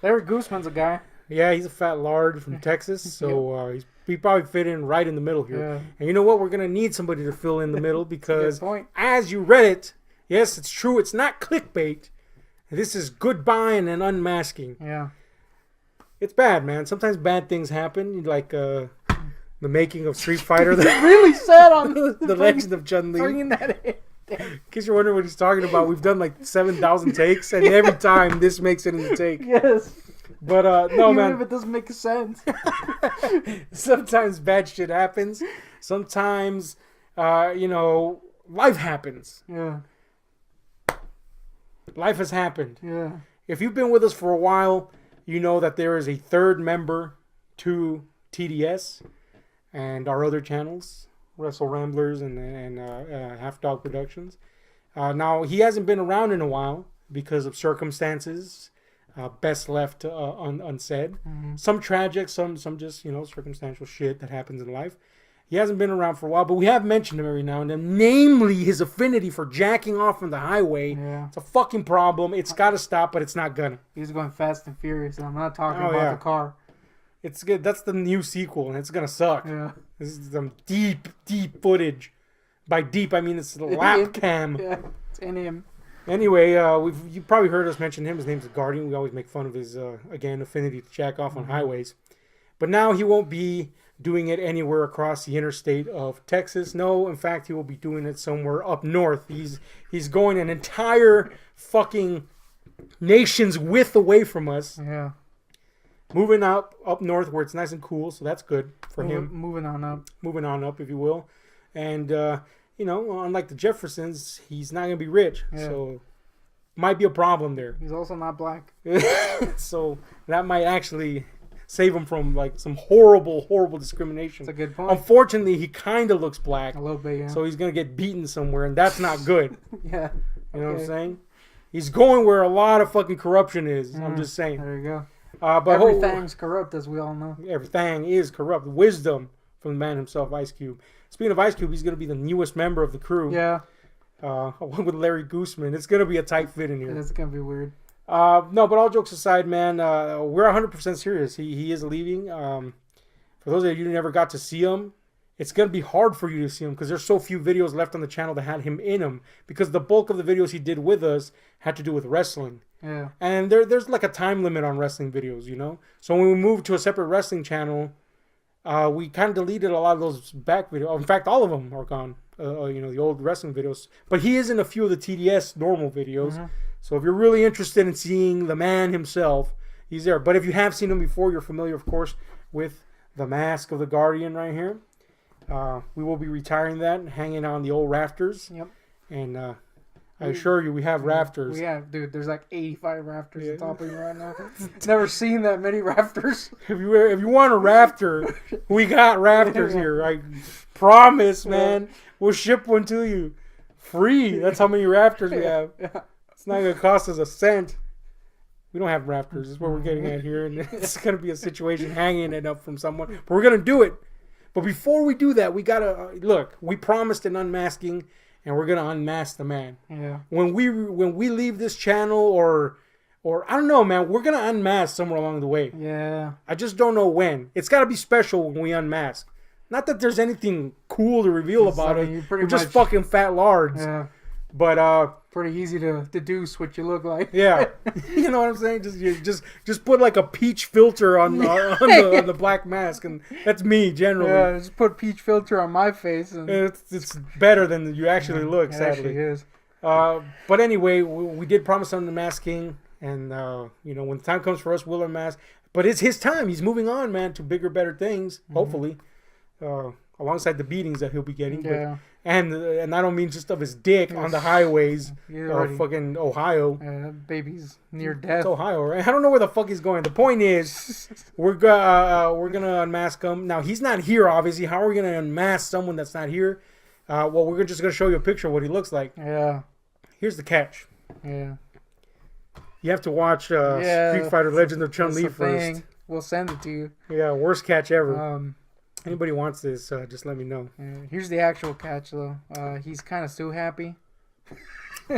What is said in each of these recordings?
Larry Gooseman's a guy. Yeah, he's a fat lard from Texas, so he probably fit in right in the middle here. Yeah. And you know what? We're going to need somebody to fill in the middle because as you read it, yes, it's true. It's not clickbait. This is goodbye and an unmasking. Yeah. It's bad, man. Sometimes bad things happen, like the making of Street Fighter. Really sad on the Legend of Chun-Li. Bringing that in. In case you're wondering what he's talking about, we've done like 7,000 takes, and every time this makes it in the take. Yes. But no, man. Even if it doesn't make sense. Sometimes bad shit happens. Sometimes, life happens. Yeah. Life has happened. Yeah. If you've been with us for a while, you know that there is a third member to TDS and our other channels, Wrestle Ramblers and Half Dog Productions. Now, he hasn't been around in a while because of circumstances. Best left unsaid. Mm-hmm. Some tragic, some just, circumstantial shit that happens in life. He hasn't been around for a while, but we have mentioned him every now and then. Namely, his affinity for jacking off on the highway. Yeah. It's a fucking problem. It's got to stop, but it's not gonna. He's going Fast and Furious, and I'm not talking about the car. It's good. That's the new sequel, and it's gonna suck. Yeah. This is some deep footage. By deep, I mean it's the lap cam. Yeah, it's in him. Anyway, you probably heard us mention him. His name's the Guardian. We always make fun of his, affinity to jack off on highways. But now he won't be doing it anywhere across the interstate of Texas. No, in fact, he will be doing it somewhere up north. He's going an entire fucking nation's width away from us. Yeah. Moving up north where it's nice and cool, so that's good for him. Moving on up, if you will. And, unlike the Jeffersons, he's not going to be rich. Yeah. So, might be a problem there. He's also not black. So, that might actually save him from, some horrible discrimination. That's a good point. Unfortunately, he kind of looks black. A little bit, yeah. So, he's going to get beaten somewhere, and that's not good. Yeah. You know what I'm saying? He's going where a lot of fucking corruption is. I'm just saying. There you go. But everything's corrupt, as we all know. Everything is corrupt. Wisdom from the man himself, Ice Cube. Speaking of Ice Cube, he's going to be the newest member of the crew. Yeah. Along with Larry Gooseman. It's going to be a tight fit in here. It's going to be weird. No, but all jokes aside, man, we're 100% serious. He is leaving. For those of you who never got to see him, it's going to be hard for you to see him because there's so few videos left on the channel that had him in them. Because the bulk of the videos he did with us had to do with wrestling. Yeah. And there's like a time limit on wrestling videos, So when we moved to a separate wrestling channel, we kind of deleted a lot of those back videos. In fact, all of them are gone. The old wrestling videos. But he is in a few of the TDS normal videos. Mm-hmm. So if you're really interested in seeing the man himself, he's there. But if you have seen him before, you're familiar, of course, with the mask of the Guardian right here. We will be retiring that and hanging on the old rafters. Yep. And I assure you, we have rafters. We have, dude. There's like 85 rafters on top of you right now. Never seen that many rafters. If you want a rafter, we got rafters here. I promise, man. We'll ship one to you free. That's how many rafters we have. Yeah. It's not gonna cost us a cent. We don't have rafters. Is what we're getting at here, and it's gonna be a situation hanging it up from someone. But we're gonna do it. But before we do that, we gotta look. We promised an unmasking. And we're gonna unmask the man. Yeah. When we leave this channel, or I don't know, man, we're gonna unmask somewhere along the way. Yeah. I just don't know when. It's gotta be special when we unmask. Not that there's anything cool to revel about it. We're just fucking fat lards. Yeah. But pretty easy to deduce what you look like. Yeah. You know what I'm saying? Just put like a peach filter on the black mask, and that's me generally. Yeah, just put peach filter on my face, and it's better than you actually look. Sadly, it actually is. But anyway, we did promise on the masking, and when the time comes for us, we'll unmask. But it's his time. He's moving on, man, to bigger, better things. Mm-hmm. Hopefully, alongside the beatings that he'll be getting. Yeah. But, and I don't mean just of his dick on the highways of fucking Ohio. That baby's near death. It's Ohio, right? I don't know where the fuck he's going. The point is, we're gonna unmask him. Now he's not here, obviously. How are we gonna unmask someone that's not here? Well, we're just gonna show you a picture of what he looks like. Yeah. Here's the catch. Yeah. You have to watch Street Fighter Legend of Chun-Li first. Thing. We'll send it to you. Yeah, worst catch ever. Anybody wants this, just let me know. Here's the actual catch, though. He's kind of Sue happy.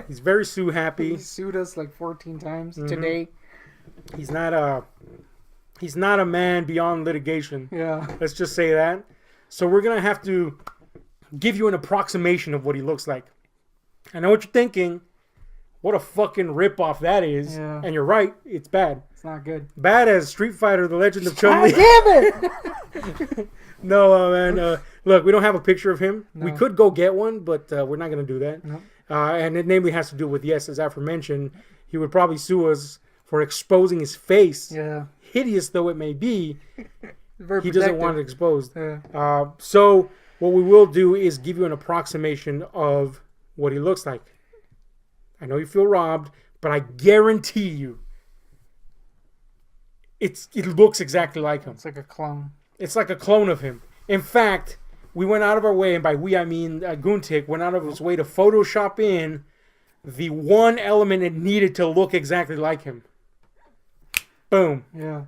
He's very Sue happy. He sued us like 14 times today. He's not a man beyond litigation. Yeah. Let's just say that. So we're gonna have to give you an approximation of what he looks like. I know what you're thinking. What a fucking ripoff that is. Yeah. And you're right. It's bad. It's not good. Bad as Street Fighter: The Legend of Chun-Li. Damn it! No, man. Look, we don't have a picture of him. No. We could go get one, but we're not going to do that. No. And it namely has to do with, yes, as aforementioned, he would probably sue us for exposing his face. Yeah. Hideous though it may be, Very he doesn't protective. want it exposed. Yeah. So what we will do is give you an approximation of what he looks like. I know you feel robbed, but I guarantee you it looks exactly like him. It's like a clone. It's like a clone of him. In fact, we went out of our way, and by we I mean Guntik went out of his way to Photoshop in the one element it needed to look exactly like him. Boom. Yeah.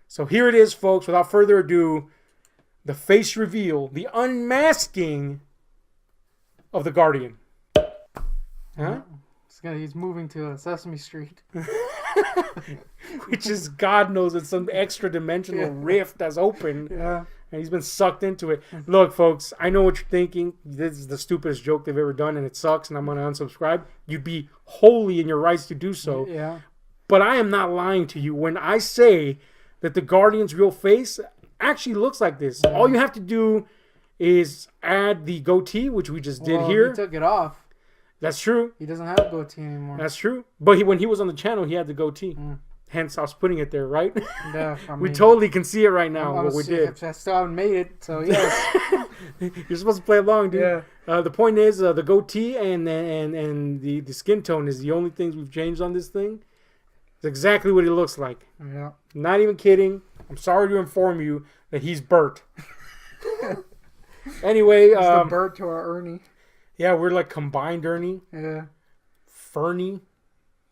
So here it is, folks. Without further ado, the face reveal, the unmasking of the Guardian. Huh? He's moving to Sesame Street. Which is, God knows, it's some extra dimensional rift that's opened. Yeah. And he's been sucked into it. Look, folks, I know what you're thinking. This is the stupidest joke they've ever done, and it sucks, and I'm going to unsubscribe. You'd be wholly in your rights to do so. Yeah. But I am not lying to you when I say that the Guardian's real face actually looks like this. All you have to do is add the goatee, which we just did here. He took it off. That's true. He doesn't have a goatee anymore. That's true. But when he was on the channel, he had the goatee. Hence, I was putting it there, right? Yeah, I mean, we totally can see it right now, what we did. I still haven't made it, so yes. You're supposed to play along, dude. Yeah. The point is, the goatee and the skin tone is the only things we've changed on this thing. It's exactly what he looks like. Yeah. Not even kidding. I'm sorry to inform you that he's Bert. Anyway. He's the Bert to our Ernie. Yeah, we're like combined Ernie. Yeah. Fernie.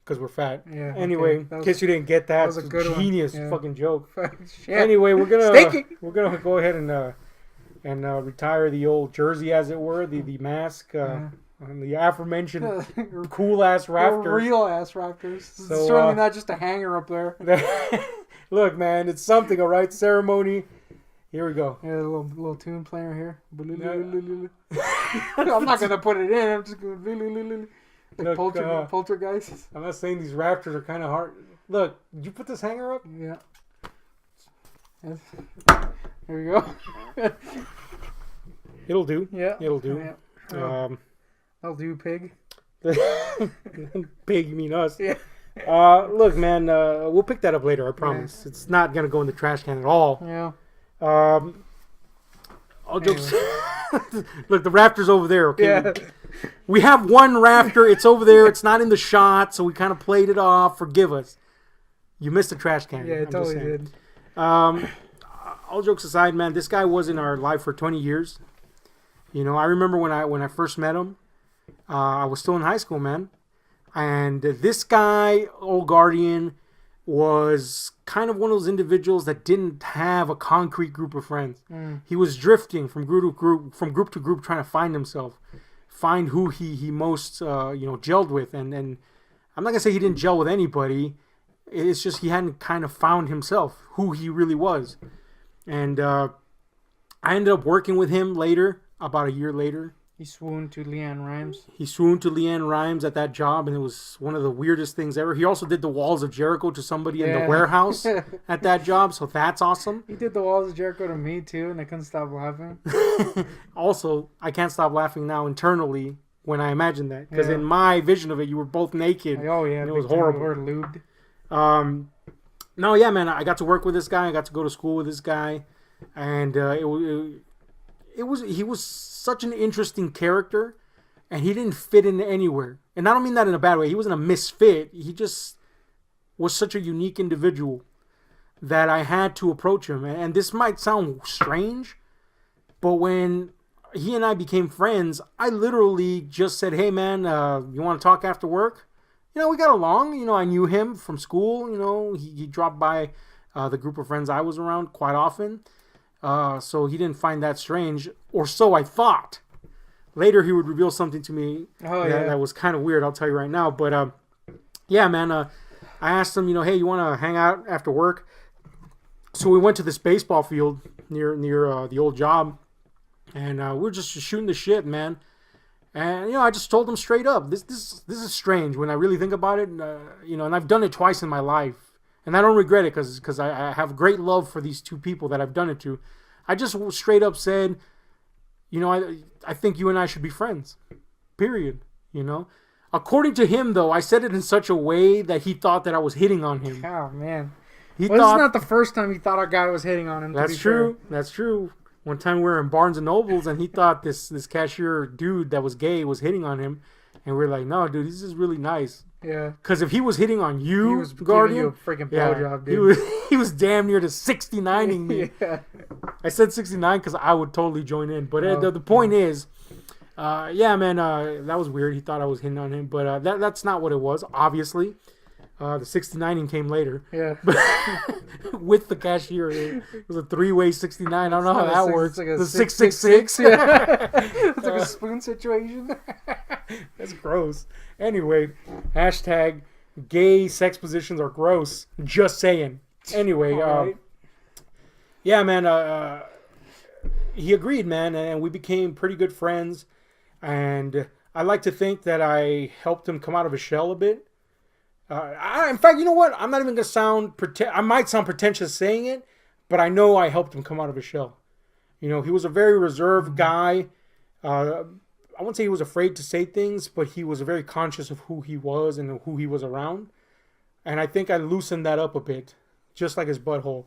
Because we're fat. Yeah. Anyway, okay. in case you didn't get that, that was a good genius one. Yeah. fucking joke. Shit. Anyway, we're Stinky. gonna go ahead and retire the old jersey, as it were, the mask, and the aforementioned cool ass Raptors. Real ass Raptors. So, It's certainly not just a hanger up there. Look, man, it's something, all right. Ceremony. Here we go. Yeah, a little tune player here. I'm not gonna put it in. I'm just going like poltergeist. I'm not saying these Raptors are kind of hard. Look, did you put this hanger up? Yeah. Yes. There we go. It'll do. Yeah. It'll do. Yeah. That'll do, pig. Pig, you mean us? Yeah. Look, man, we'll pick that up later. I promise. Yeah. It's not gonna go in the trash can at all. Yeah. All jokes. Look, the Raptor's over there. Okay. Yeah. We have one Raptor. It's over there. It's not in the shot, so we kind of played it off. Forgive us. You missed the trash can. Yeah, it totally did. All jokes aside, man, this guy was in our life for 20 years. You know, I remember when I first met him. I was still in high school, man. And this guy, Old Guardian, was kind of one of those individuals that didn't have a concrete group of friends. He was drifting from group to group, trying to find himself, find who he most gelled with. And I'm not gonna say he didn't gel with anybody. It's just he hadn't kind of found himself, who he really was. And I ended up working with him later, about a year later. He swooned to Leanne Rimes. He swooned to Leanne Rimes at that job, and it was one of the weirdest things ever. He also did the Walls of Jericho to somebody in the warehouse at that job, so that's awesome. He did the Walls of Jericho to me, too, and I couldn't stop laughing. Also, I can't stop laughing now internally when I imagine that, because in my vision of it, you were both naked. Oh, yeah. And it was horrible. We were lubed. No, yeah, man, I got to work with this guy. I got to go to school with this guy, and he was such an interesting character, and he didn't fit in anywhere. And I don't mean that in a bad way. He wasn't a misfit. He just was such a unique individual that I had to approach him. And this might sound strange, but when he and I became friends, I literally just said, "Hey, man, you want to talk after work?" You know, we got along. You know, I knew him from school. You know, he dropped by the group of friends I was around quite often. So he didn't find that strange, or so I thought. Later, he would reveal something to me that was kind of weird. I'll tell you right now. But yeah, man, I asked him, hey, you want to hang out after work? So we went to this baseball field near the old job, and we were just shooting the shit, man. And I just told him straight up, this is strange when I really think about it. And I've done it twice in my life, and I don't regret it because I have great love for these two people that I've done it to. I just straight up said, I think you and I should be friends. Period. According to him, though, I said it in such a way that he thought that I was hitting on him. Oh, man. He Well, thought, this is not the first time he thought a guy was hitting on him. That's true. That's true. One time we were in Barnes and Nobles, and he thought this cashier dude that was gay was hitting on him, and we're like, no, dude, this is really nice. Yeah. Because if he was hitting on you, he was Guardian, giving you a freaking blowjob, he dude. he was damn near to 69ing me. Yeah. I said 69 because I would totally join in. But the point is, man, that was weird. He thought I was hitting on him, but that's not what it was, obviously. The 69ing came later. Yeah. With the cashier. It was a 3-way 69. I don't know how that works. It's like the 666. Yeah. It's like a spoon situation. That's gross. Anyway, hashtag gay sex positions are gross. Just saying. Anyway, right. Yeah, man. He agreed, man, and we became pretty good friends. And I like to think that I helped him come out of his shell a bit. In fact, you know what? I'm not even going to I might sound pretentious saying it, but I know I helped him come out of his shell. He was a very reserved guy. I wouldn't say he was afraid to say things, but he was very conscious of who he was and who he was around. And I think I loosened that up a bit, just like his butthole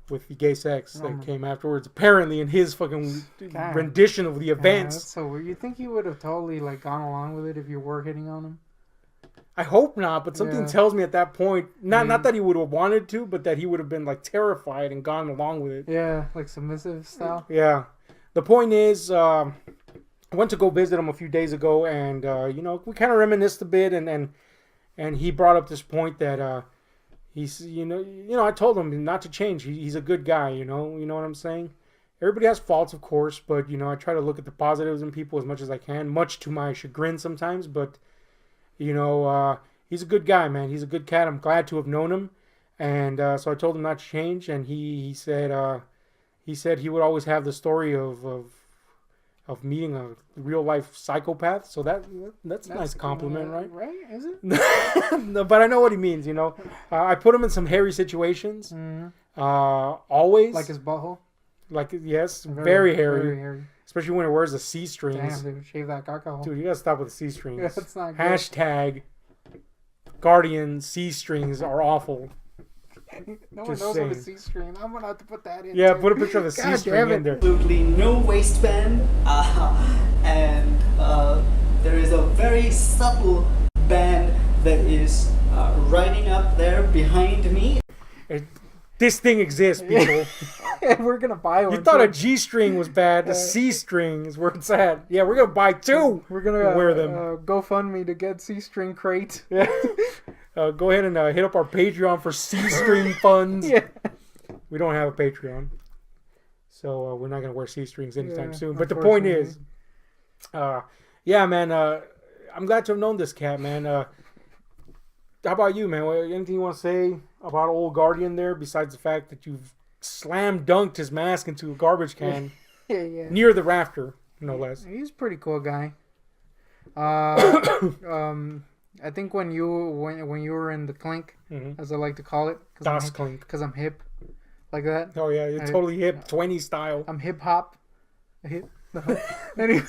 with the gay sex that came afterwards. Apparently, in his fucking rendition of the events. That's so weird. You think he would have totally gone along with it if you were hitting on him? I hope not, but something tells me at that point, not that he would have wanted to, but that he would have been terrified and gone along with it. Yeah, submissive style. Yeah. The point is, I went to go visit him a few days ago, and we kind of reminisced a bit, and he brought up this point that he's I told him not to change. He's a good guy, you know what I'm saying? Everybody has faults, of course, but I try to look at the positives in people as much as I can, much to my chagrin sometimes, but. He's a good guy, man. He's a good cat. I'm glad to have known him. And so I told him not to change. And he said he would always have the story of meeting a real life psychopath. So that's a nice compliment, right? Right? Is it? No, but I know what he means. I put him in some hairy situations. Mm-hmm. Always. Like his butthole. Yes, very hairy. Very hairy. Especially when it wears the C strings. Damn, dude, shave that caca hole. Dude, you gotta stop with the C strings. Yeah, that's not good. Hashtag Guardian C strings are awful. No one knows what a C string. I'm gonna have to put that in. Yeah, put a picture of the C string in there. Absolutely no waistband, and there is a very subtle band that is riding up there behind me. This thing exists, people. We're gonna buy one. You thought a G string was bad. The C string is where it's at. Yeah, we're gonna buy two. We're gonna wear them. GoFundMe to get C string crate. Yeah. Go ahead and hit up our Patreon for C string funds. Yeah. We don't have a Patreon, so we're not gonna wear C strings anytime soon. But the point is, yeah, man. I'm glad to have known this cat, man. How about you, man? Anything you want to say about old Guardian there, besides the fact that you've slam dunked his mask into a garbage can yeah. near the rafter, no less? He's a pretty cool guy. I think when you were in the clink, as I like to call it, Clink, because I'm hip, like that. Oh yeah, you're totally hip, 20 style. I'm hip hop. Anyway,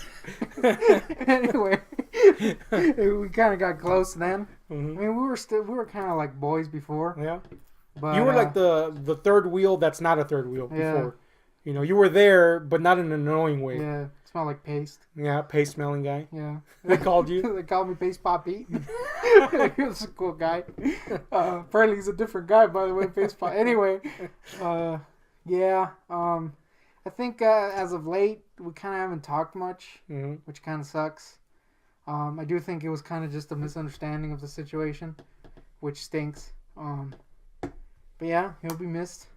we kind of got close then. Mm-hmm. I mean, we were kind of like boys before. Yeah, but you were like the third wheel. That's not a third wheel before. You were there, but not in an annoying way. Yeah, smell like paste. Yeah, paste smelling guy. Yeah, they called you. They called me Paste Pop Pete. He was a cool guy. Apparently, he's a different guy, by the way. Paste Pop. Anyway, yeah. I think as of late, we kind of haven't talked much, which kind of sucks. I do think it was kind of just a misunderstanding of the situation, which stinks. But yeah, he'll be missed.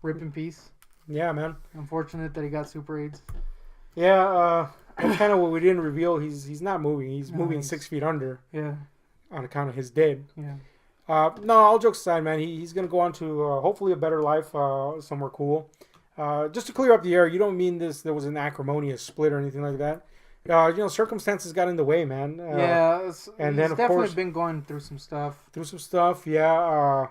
Rip in peace. Yeah, man. Unfortunate that he got Super AIDS. Yeah, that's kind of what we didn't reveal. He's not moving. He's moving 6 feet under. Yeah. On account of his dead. Yeah. No, all jokes aside, man, he's going to go on to hopefully a better life somewhere cool. Just to clear up the air, you don't mean there was an acrimonious split or anything like that. Circumstances got in the way, man. And then, of definitely course, been going through some stuff. Yeah.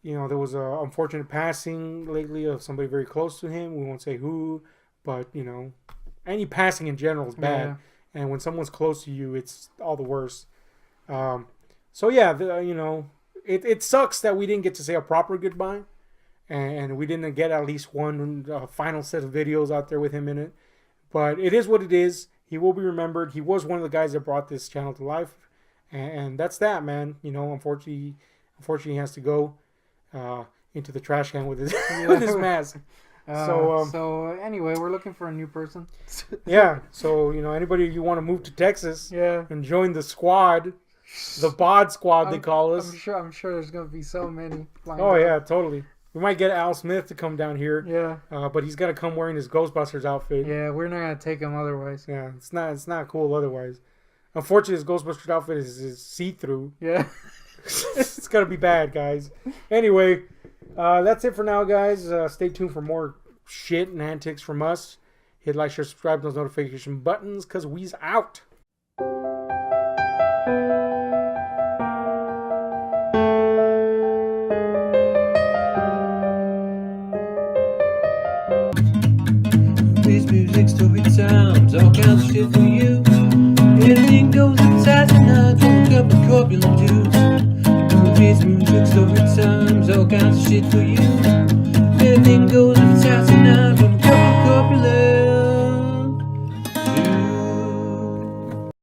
There was a unfortunate passing lately of somebody very close to him. We won't say who, but, any passing in general is bad. Yeah. And when someone's close to you, it's all the worse. It sucks that we didn't get to say a proper goodbye. And we didn't get at least one final set of videos out there with him in it. But it is what it is. He will be remembered. He was one of the guys that brought this channel to life. And that's that, man. Unfortunately, he has to go into the trash can with his with his mask. So anyway, we're looking for a new person. Yeah. So anybody you want to move to Texas, and join the squad, the bod squad they call us. I'm sure there's gonna be so many. Yeah, totally. We might get Al Smith to come down here. Yeah. But he's got to come wearing his Ghostbusters outfit. Yeah, we're not gonna take him otherwise. Yeah, it's not cool otherwise. Unfortunately, his Ghostbusters outfit is see-through. Yeah. It's gonna be bad, guys. Anyway, that's it for now, guys. Stay tuned for more shit and antics from us. Hit like, share, subscribe, those notification buttons, cause we's out. Music, stupid sounds, all kinds of shit for you. Anything goes, it's fast enough.